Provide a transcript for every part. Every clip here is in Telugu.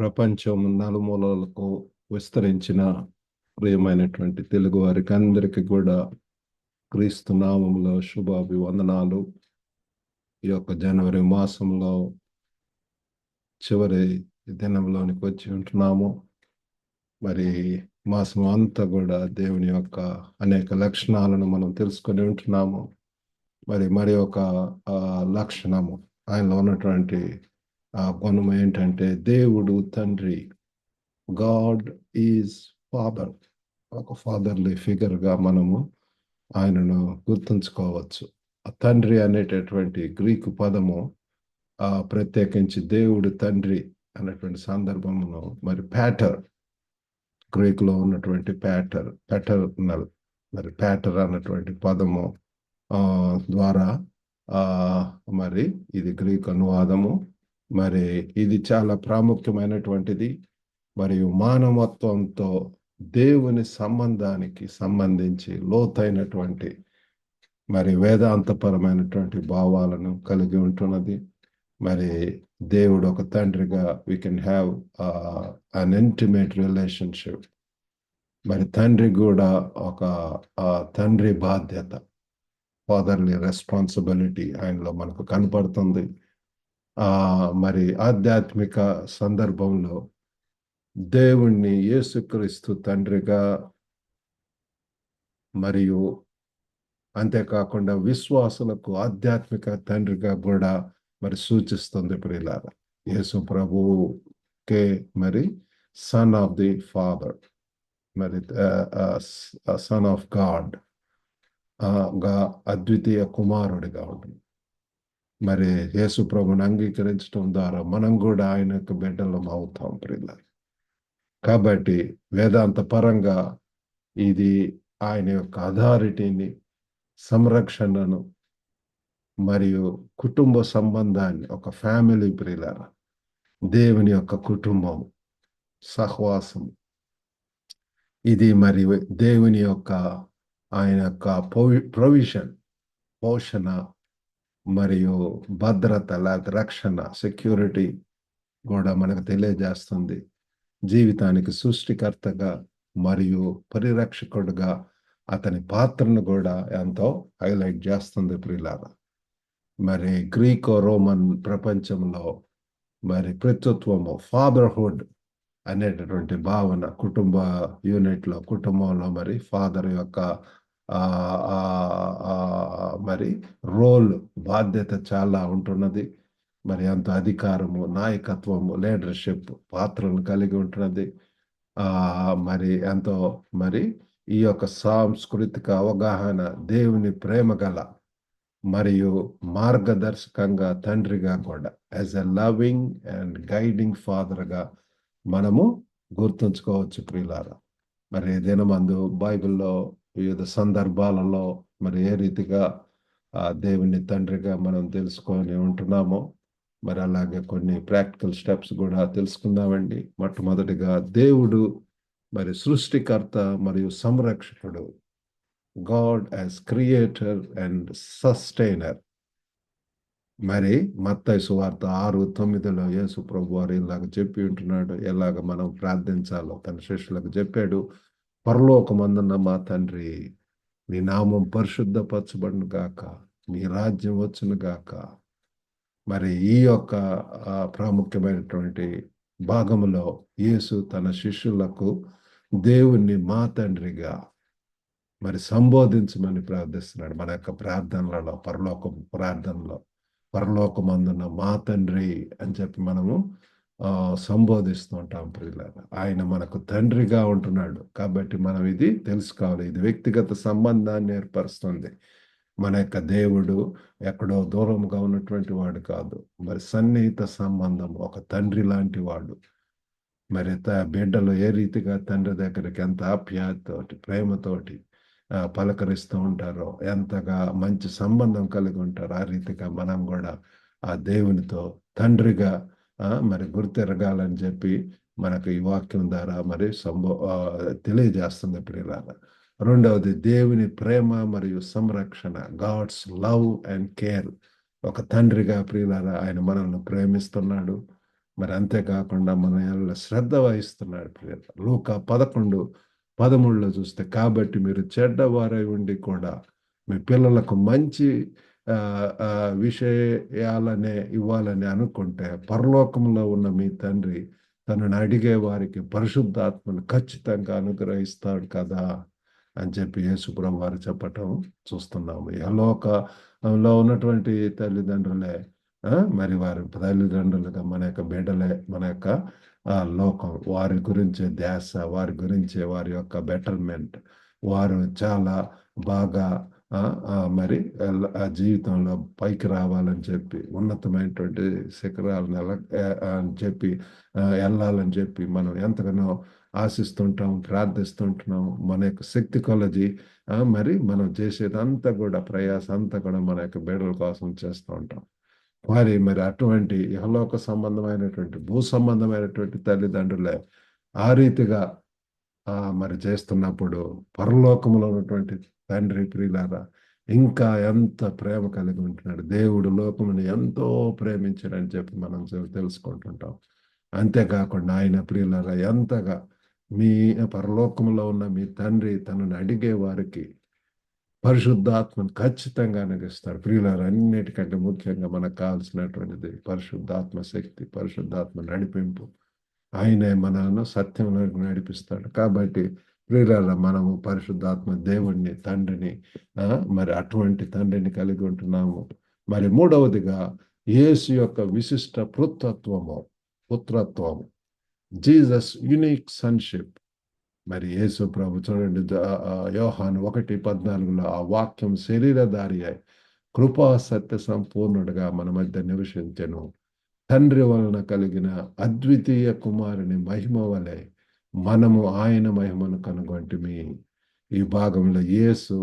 ప్రపంచం నలుమూలలకు విస్తరించిన ప్రియమైనటువంటి తెలుగు వారికి అందరికీ కూడా క్రీస్తు నామంలో శుభాభివందనాలు. ఈ యొక్క జనవరి మాసంలో చివరి దినంలోనికి వచ్చి ఉంటున్నాము. మరి మాసం అంతా కూడా దేవుని యొక్క అనేక లక్షణాలను మనం తెలుసుకొని ఉంటున్నాము. మరి ఒక లక్షణము ఆయనలో ఉన్నటువంటి గుణం ఏంటంటే దేవుడు తండ్రి. God is father. ఒక ఫాదర్లీ ఫిగర్గా మనము ఆయనను గుర్తుంచుకోవచ్చు. తండ్రి అనేటటువంటి గ్రీకు పదము ప్రత్యేకించి దేవుడు తండ్రి అనేటువంటి సందర్భమును మరి ప్యాటర్, గ్రీకులో ఉన్నటువంటి ప్యాటర్నల్ మరి ప్యాటర్ అన్నటువంటి పదము ద్వారా మరి ఇది గ్రీక్ అనువాదము. మరి ఇది చాలా ప్రాముఖ్యమైనటువంటిది. మరియు మానవత్వంతో దేవుని సంబంధానికి సంబంధించి లోతైనటువంటి మరి వేదాంతపరమైనటువంటి భావాలను కలిగి ఉంటున్నది. మరి దేవుడు ఒక తండ్రిగా we can have an intimate relationship. మరి తండ్రి కూడా ఒక తండ్రి బాధ్యత, ఫాదర్లీ రెస్పాన్సిబిలిటీ ఆయనలో మనకు కనపడుతుంది. మరి ఆధ్యాత్మిక సందర్భంలో దేవుణ్ణి యేసుక్రీస్తు తండ్రిగా మరియు అంతేకాకుండా విశ్వాసులకు ఆధ్యాత్మిక తండ్రిగా కూడా మరి సూచిస్తుంది. ప్రియులారా, యేసు ప్రభుకే మరి సన్ ఆఫ్ ది ఫాదర్, మరి సన్ ఆఫ్ గాడ్ గా అద్వితీయ కుమారుడిగా ఉంటుంది. మరి యేసు ప్రభుని అంగీకరించడం ద్వారా మనం కూడా ఆయన యొక్క బిడ్డలం అవుతాం ప్రియులారా. కాబట్టి వేదాంత పరంగా ఇది ఆయన యొక్క అథారిటీని, సంరక్షణను మరియు కుటుంబ సంబంధాన్ని, ఒక ఫ్యామిలీ ప్రియులారా, దేవుని యొక్క కుటుంబం, సహవాసం, ఇది మరి దేవుని యొక్క ఆయన యొక్క ప్రొవిజన్, పోషణ మరియు భద్రత లేదా రక్షణ, సెక్యూరిటీ కూడా మనకు తెలియజేస్తుంది. జీవితానికి సృష్టికర్తగా మరియు పరిరక్షకుడుగా అతని పాత్రను కూడా ఎంతో హైలైట్ చేస్తుంది ప్రియులారా. మరి గ్రీకో రోమన్ ప్రపంచంలో మరి పితృత్వము, ఫాదర్హుడ్ అనేటటువంటి భావన కుటుంబ యూనిట్లో, కుటుంబంలో మరి ఫాదర్ యొక్క మరి రోల్, బాధ్యత చాలా ఉంటున్నది. మరి అంత అధికారము, నాయకత్వము, లీడర్షిప్ పాత్రను కలిగి ఉంటున్నది. మరి ఎంతో మరి ఈ యొక్క సాంస్కృతిక అవగాహన, దేవుని ప్రేమ గల మరియు మార్గదర్శకంగా తండ్రిగా కూడా as a loving and guiding ఫాదర్గా మనము గుర్తుంచుకోవచ్చు ప్రియులారా. మరి దినమందు బైబిల్లో వివిధ సందర్భాలలో మరి ఏ రీతిగా దేవుని తండ్రిగా మనం తెలుసుకొని ఉంటున్నామో మరి అలాగే కొన్ని ప్రాక్టికల్ స్టెప్స్ కూడా తెలుసుకుందామండి. మొట్టమొదటిగా దేవుడు మరి సృష్టికర్త మరియు సంరక్షకుడు. God as creator and sustainer. మరి మత్తయి సువార్త 6:9 యేసు ప్రభు వారు ఇలాగ చెప్పి ఉంటున్నాడు, ఎలాగ మనం ప్రార్థించాలో తన శిష్యులకు చెప్పాడు. పరలోకమందున్న మా తండ్రి, నీ నామం పరిశుద్ధపరచబడును గాక, నీ రాజ్యం వచ్చును గాక. మరి ఈ యొక్క ప్రాముఖ్యమైనటువంటి భాగంలో యేసు తన శిష్యులకు దేవుణ్ణి మా తండ్రిగా మరి సంబోధించమని ప్రార్థిస్తున్నాడు. మన యొక్క ప్రార్థనలలో, ప్రార్థనలో పరలోకమందున్న మా తండ్రి అని చెప్పి మనము సంబోధిస్తూ ఉంటాం ప్రియులారా. ఆయన మనకు తండ్రిగా ఉంటున్నాడు కాబట్టి మనం ఇది తెలుసుకోవాలి. ఇది వ్యక్తిగత సంబంధాన్ని ఏర్పరుస్తుంది. మన యొక్క దేవుడు ఎక్కడో దూరంగా ఉన్నటువంటి వాడు కాదు, మరి సన్నిహిత సంబంధం, ఒక తండ్రి లాంటి వాడు. మరి బిడ్డలు ఏ రీతిగా తండ్రి దగ్గరికి ఎంత ఆప్యాయతతోటి, ప్రేమతోటి పలకరిస్తూ ఉంటారో, ఎంతగా మంచి సంబంధం కలిగి ఉంటారో, ఆ రీతిగా మనం కూడా ఆ దేవునితో తండ్రిగా మరి గుర్తెరగాలని చెప్పి మనకు ఈ వాక్యం ద్వారా మరి తెలియజేస్తుంది ప్రియులారా. రెండవది దేవుని ప్రేమ మరియు సంరక్షణ, గాడ్స్ లవ్ అండ్ కేర్. ఒక తండ్రిగా ప్రియులారా ఆయన మనల్ని ప్రేమిస్తున్నాడు. మరి అంతేకాకుండా మన ఎడల శ్రద్ధ వహిస్తున్నాడు ప్రియులారా. లూకా 11:13 చూస్తే, కాబట్టి మీరు చెడ్డవారై ఉండి కూడా మీ పిల్లలకు మంచి విషయాలనే ఇవ్వాలని అనుకుంటే పరలోకంలో ఉన్న మీ తండ్రి తనను అడిగే వారికి పరిశుద్ధాత్మను ఖచ్చితంగా అనుగ్రహిస్తాడు కదా అని చెప్పి యేసుప్రభు వారు చెప్పటం చూస్తున్నాము. యెహోలోకంలో ఉన్నటువంటి తల్లిదండ్రులే మరి వారి తల్లిదండ్రులుగా మన యొక్క బిడ్డలే మన యొక్క లోకం. వారి గురించే ధ్యాస, వారి గురించే వారి యొక్క బెటర్మెంట్, వారు చాలా బాగా మరి జీవితంలో పైకి రావాలని చెప్పి ఉన్నతమైనటువంటి శిఖరాలను అని చెప్పి వెళ్ళాలని చెప్పి మనం ఎంతగానో ఆశిస్తుంటాం, ప్రార్థిస్తుంటున్నాం. మన యొక్క శక్తి కొలది మరి మనం చేసేదంతా కూడా ప్రయాస అంతా కూడా మన యొక్క బిడ్డల కోసం చేస్తూ ఉంటాం. మరి అటువంటి ఇహలోక సంబంధమైనటువంటి భూ సంబంధమైనటువంటి తల్లిదండ్రులే ఆ రీతిగా మరి చేస్తున్నప్పుడు పరలోకములో ఉన్నటువంటి తండ్రి ప్రియులారా ఇంకా ఎంత ప్రేమ కలిగి ఉంటున్నాడు. దేవుడు లోకమును ఎంతో ప్రేమించాడని చెప్పి మనం తెలుసుకుంటుంటాం. అంతేకాకుండా ఆయన ప్రియులారా ఎంతగా మీ పరలోకములో ఉన్న మీ తండ్రి తనను అడిగే వారికి పరిశుద్ధాత్మను ఖచ్చితంగా అనుగ్రహిస్తాడు. ప్రియులారా, అన్నిటికంటే ముఖ్యంగా మనకు కావాల్సినటువంటిది పరిశుద్ధాత్మ శక్తి, పరిశుద్ధాత్మ నడిపింపు. ఆయనే మనల్ని సత్యంలోకి నడిపిస్తాడు. కాబట్టి ప్రియులారా, మనము పరిశుద్ధాత్మ దేవుణ్ణి, తండ్రిని మరి అటువంటి తండ్రిని కలిగి ఉంటున్నాము. మరి మూడవదిగా యేసు యొక్క విశిష్ట పుత్రత్వము, జీసస్ యునిక్ సన్షిప్. మరి యేసు ప్రభు చూడండి, యోహాను 1:14 ఆ వాక్యం శరీరధారి అయి కృపా సత్య సంపూర్ణుడుగా మన మధ్య నివసించెను. తండ్రి వలన కలిగిన అద్వితీయ కుమారుని మహిమ వలె మనము ఆయన మహిమను కనుగొంటిమి. ఈ భాగంలో యేసు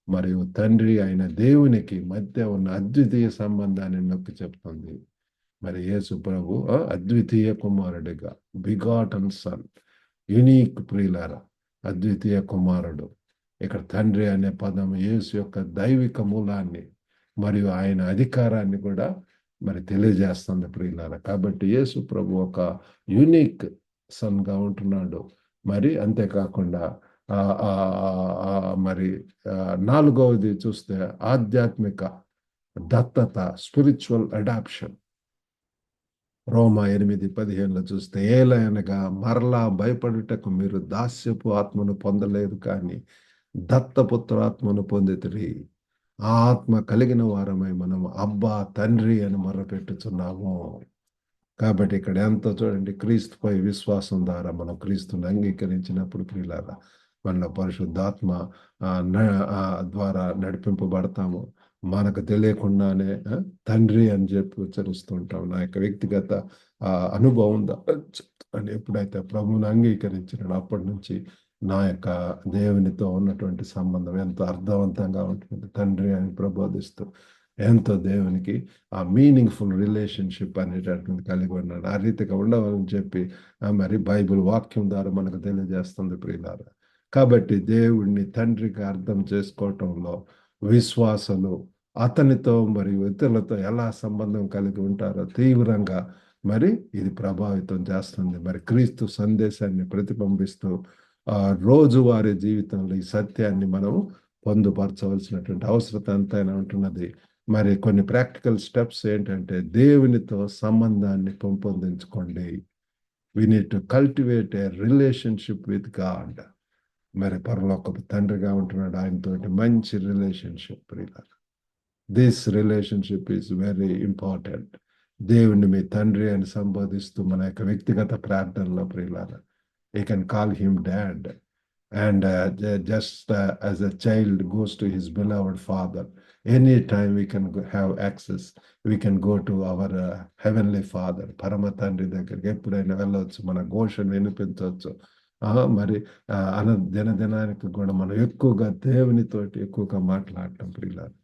మరియు తండ్రి అయిన దేవునికి మధ్య ఉన్న అద్వితీయ సంబంధాన్ని నొక్కి చెప్తుంది. మరి యేసు ప్రభు అద్వితీయ కుమారుడిగా, బిగాటన్ సన్, యునీక్ ప్రియులారా, అద్వితీయ కుమారుడు. ఇక్కడ తండ్రి అనే పదం యేసు యొక్క దైవిక మూలాన్ని మరియు ఆయన అధికారాన్ని కూడా మరి తెలియజేస్తుంది ప్రియులారా. కాబట్టి యేసు ప్రభు ఒక యూనిక్ సన్గా ఉంటున్నాడు. మరి అంతేకాకుండా మరి నాలుగవది చూస్తే ఆధ్యాత్మిక దత్తత, స్పిరిచువల్ అడాప్షన్. రోమా 8:15 చూస్తే, ఏలయనగా మరలా భయపడుటకు మీరు దాస్యపు ఆత్మను పొందలేదు కానీ దత్తపుత్రాత్మను పొందితిరి. ఆ ఆత్మ కలిగిన వారమై మనం అబ్బా తండ్రి అని మొర్రపెట్టుచున్నాము. కాబట్టి ఇక్కడ ఎంతో చూడండి, క్రీస్తుపై విశ్వాసం ద్వారా మనం క్రీస్తుని అంగీకరించినప్పుడు ప్రియులారా మనలో పరిశుద్ధాత్మ ద్వారా నడిపింపబడతాము. మనకు తెలియకుండానే తండ్రి అని చెప్పి ఉచ్చరిస్తూ ఉంటాం. నా యొక్క వ్యక్తిగత అనుభవం అని ఎప్పుడైతే ప్రభువుని అంగీకరించినాడో అప్పటి నుంచి నా యొక్క దేవునితో ఉన్నటువంటి సంబంధం ఎంతో అర్థవంతంగా ఉంటుంది. తండ్రి అని ప్రబోధిస్తూ ఎంతో దేవునికి ఆ మీనింగ్ఫుల్ రిలేషన్షిప్ అనేటటువంటి కలిగి ఉన్నాడు. ఆ రీతిగా ఉండవాలని చెప్పి మరి బైబిల్ వాక్యం ద్వారా మనకు తెలియజేస్తుంది ప్రియులారా. కాబట్టి దేవుడిని తండ్రిగా అర్థం చేసుకోవటంలో విశ్వాసులు అతనితో మరియు ఇతరులతో ఎలా సంబంధం కలిగి ఉంటారో తీవ్రంగా మరి ఇది ప్రభావితం చేస్తుంది. మరి క్రీస్తు సందేశాన్ని ప్రతిబింబిస్తూ రోజువారీ జీవితంలో ఈ సత్యాన్ని మనం పొందుపరచవలసినటువంటి అవసరం ఎంతైనా ఉంటున్నది. మరి కొన్ని ప్రాక్టికల్ స్టెప్స్ ఏంటంటే, దేవునితో సంబంధాన్ని పెంపొందించుకోండి. We need to cultivate a relationship with God. మరి పరలోకపు తండ్రిగా ఉంటున్నాడు, ఆయనతోటి మంచి relationship. This relationship is very important. దేవుణ్ణి మీ తండ్రి అని సంబోధిస్తూ మన యొక్క వ్యక్తిగత ప్రార్థనలో ప్రియులారా, you can call him dad. And just as a child goes to his beloved father, anytime we can have access, we can go to our heavenly father. పరమ తండ్రి దగ్గరికి ఎప్పుడైనా వెళ్ళవచ్చు, మన ఘోషను వినిపించవచ్చు. మరి దినానికి కూడా మనం ఎక్కువగా దేవునితోటి ఎక్కువగా మాట్లాడటం ప్రియులారా.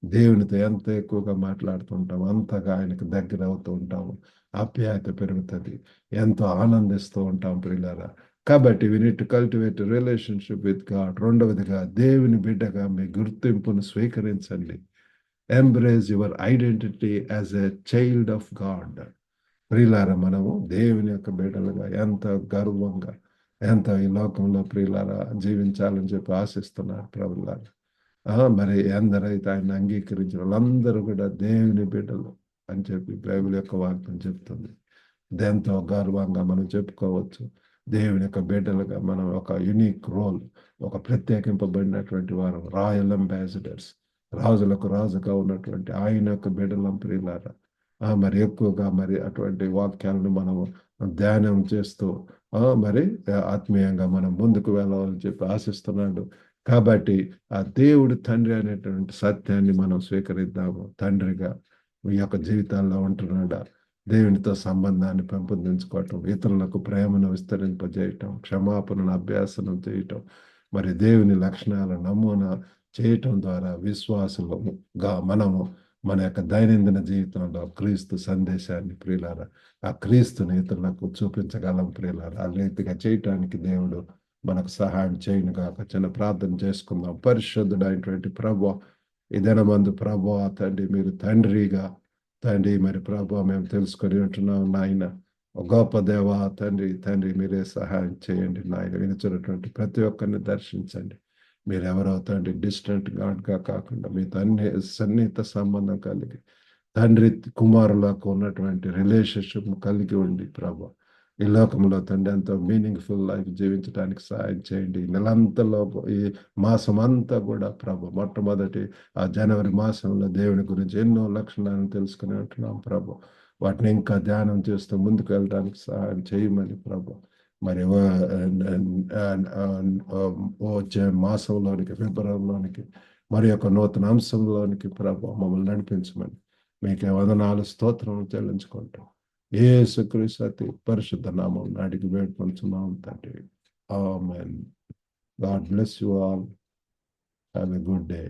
దేవునితో ఎంత ఎక్కువగా మాట్లాడుతుంటాం అంతగా ఆయనకు దగ్గర అవుతూ ఉంటాము. ఆప్యాయత పెరుగుతుంది, ఎంతో ఆనందిస్తూ ఉంటాం ప్రియులారా. కాబట్టి we need to cultivate a relationship with God. రెండవదిగా దేవుని బిడ్డగా మీ గుర్తింపును స్వీకరించండి. Embrace your identity as a child of God. ప్రియులారా, మనము దేవుని యొక్క బిడ్డలుగా ఎంత గర్వంగా, ఎంత ఈ లోకంలో ప్రియులారా జీవించాలని చెప్పి ఆశిస్తున్నారు ప్రభులారా. మరి ఎందరైతే ఆయన అంగీకరించిన వాళ్ళందరూ కూడా దేవుని బిడ్డలు అని చెప్పి బైబిల్ యొక్క వాక్యం చెప్తుంది. ఎంతో గర్వంగా మనం చెప్పుకోవచ్చు. దేవుని యొక్క బిడ్డలుగా మనం ఒక యునిక్ రోల్, ఒక ప్రత్యేకింపబడినటువంటి వారు, రాయల్ అంబాసిడర్స్, రాజులకు రాజుగా ఉన్నటువంటి ఆయన యొక్క బిడ్డలం ప్రియులారా. మరి ఎక్కువగా మరి అటువంటి వాక్యాలను మనము ధ్యానం చేస్తూ మరి ఆత్మీయంగా మనం ముందుకు వెళ్ళాలని చెప్పి ఆశిస్తున్నాడు. కాబట్టి ఆ దేవుడు తండ్రి అనేటువంటి సత్యాన్ని మనం స్వీకరిద్దాము. తండ్రిగా మీ యొక్క జీవితాల్లో ఉంటున్నాడా, దేవునితో సంబంధాన్ని పెంపొందించుకోవటం, ఇతరులకు ప్రేమను విస్తరింపజేయటం, క్షమాపణను అభ్యాసనం చేయటం, మరి దేవుని లక్షణాల నమూనా చేయటం ద్వారా విశ్వాసులుగా మనము మన యొక్క దైనందిన జీవితంలో క్రీస్తు సందేశాన్ని ప్రియులారా, ఆ క్రీస్తుని ఇతరులకు చూపించగలం ప్రియులారా. ఆ రీతిగా చేయటానికి దేవుడు మనకు సహాయం చేయను గాక. చిన్న ప్రార్థన చేసుకుందాం. పరిశుద్ధుడైనటువంటి ప్రభువా, ఈ దినమందు ప్రభువా తండ్రి, మీరు తండ్రిగా తండ్రి మరి ప్రభువా మేము తెలుసుకొని ఉంటున్నాం నాయన. ఒక గొప్ప దేవా తండ్రి, తండ్రి మీరే సహాయం చేయండి నాయన. వినిచున్నటువంటి ప్రతి ఒక్కరిని దర్శించండి. మీరెవరో తండ్రి డిస్టెంట్ గాడ్గా కాకుండా మీతో అన్ని సన్నిహిత సంబంధం కలిగి తండ్రి కుమారులకు ఉన్నటువంటి రిలేషన్షిప్ కలిగి ఉండి ప్రభు ఈ లోకంలో తండ్రి ఎంతో మీనింగ్ఫుల్ లైఫ్ జీవించడానికి సహాయం చేయండి. ఈ నెలంతలో, ఈ మాసం అంతా కూడా ప్రభు మొట్టమొదటి ఆ జనవరి మాసంలో దేవుని గురించి ఎన్నో లక్షణాలను తెలుసుకుని ఉంటున్నాం ప్రభు. వాటిని ఇంకా ధ్యానం చేస్తూ ముందుకు వెళ్ళడానికి సహాయం చేయమని ప్రభు. మరి వచ్చే మాసంలోనికి, ఫిబ్రవరిలోనికి మరి యొక్క నూతన అంశంలోనికి ప్రభు మమ్మల్ని నడిపించమని మీకే వందనాలు స్తోత్రం చెల్లించుకుంటాం. యేసుక్రీస్తు అతి పరిశుద్ధ నామం అడిగి వేడుకొంచున్నాం తండ్రి. ఆమేన్. God bless you all. Have a good day.